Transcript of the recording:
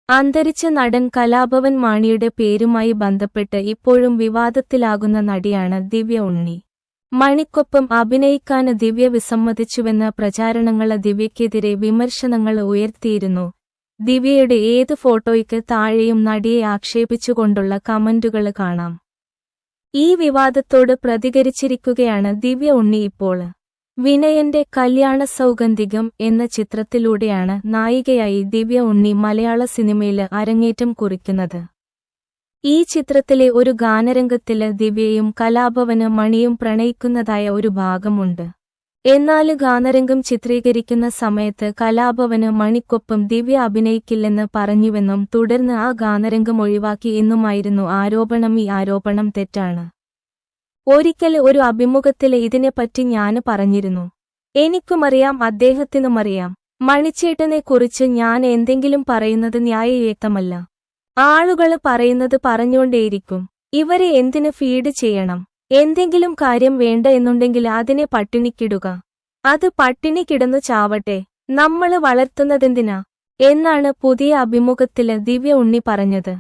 അന്തരിച്ച നടൻ കലാഭവൻ മാണിയുടെ പേരുമായി ബന്ധപ്പെട്ട് ഇപ്പോഴും വിവാദത്തിലാകുന്ന നടിയാണ് ദിവ്യ ഉണ്ണി. മണിക്കൊപ്പം അഭിനയിക്കാന് ദിവ്യ വിസമ്മതിച്ചുവെന്ന പ്രചാരണങ്ങള് ദിവ്യയ്ക്കെതിരെ വിമർശനങ്ങൾ ഉയർത്തിയിരുന്നു. ദിവ്യയുടെ ഏത് ഫോട്ടോയ്ക്ക് താഴെയും നടിയെ ആക്ഷേപിച്ചുകൊണ്ടുള്ള കമന്റുകള് കാണാം. ഈ വിവാദത്തോട് പ്രതികരിച്ചിരിക്കുകയാണ് ദിവ്യ ഉണ്ണി ഇപ്പോൾ. വിനയന്റെ കല്യാണ സൗഗന്ധികം എന്ന ചിത്രത്തിലൂടെയാണ് നായികയായി ദിവ്യ ഉണ്ണി മലയാള സിനിമയില് അരങ്ങേറ്റം കുറിക്കുന്നത്. ഈ ചിത്രത്തിലെ ഒരു ഗാനരംഗത്തില് ദിവ്യയും കലാഭവന് മണിയും പ്രണയിക്കുന്നതായ ഒരു ഭാഗമുണ്ട്. എന്നാല് ഗാനരംഗം ചിത്രീകരിക്കുന്ന സമയത്ത് കലാഭവന് മണിക്കൊപ്പം ദിവ്യ അഭിനയിക്കില്ലെന്ന് പറഞ്ഞുവെന്നും തുടർന്ന് ആ ഗാനരംഗം ഒഴിവാക്കി എന്നുമായിരുന്നു ആരോപണം. ഈ ആരോപണം തെറ്റാണ്. ഒരിക്കല് ഒരു അഭിമുഖത്തില് ഇതിനെപ്പറ്റി ഞാന് പറഞ്ഞിരുന്നു. എനിക്കുമറിയാം, അദ്ദേഹത്തിനുമറിയാം. മണിച്ചേട്ടനെക്കുറിച്ച് ഞാൻ എന്തെങ്കിലും പറയുന്നത് ന്യായയുക്തമല്ല. ആളുകള് പറയുന്നത് പറഞ്ഞുകൊണ്ടേയിരിക്കും. ഇവരെ എന്തിന് ഫീഡ് ചെയ്യണം? എന്തെങ്കിലും കാര്യം വേണ്ട എന്നുണ്ടെങ്കിൽ അതിനെ പട്ടിണിക്കിടുക. അത് പട്ടിണി കിടന്നു ചാവട്ടെ, നമ്മള് വളർത്തുന്നതെന്തിനാ എന്നാണ് പുതിയ അഭിമുഖത്തില് ദിവ്യ ഉണ്ണി പറഞ്ഞത്.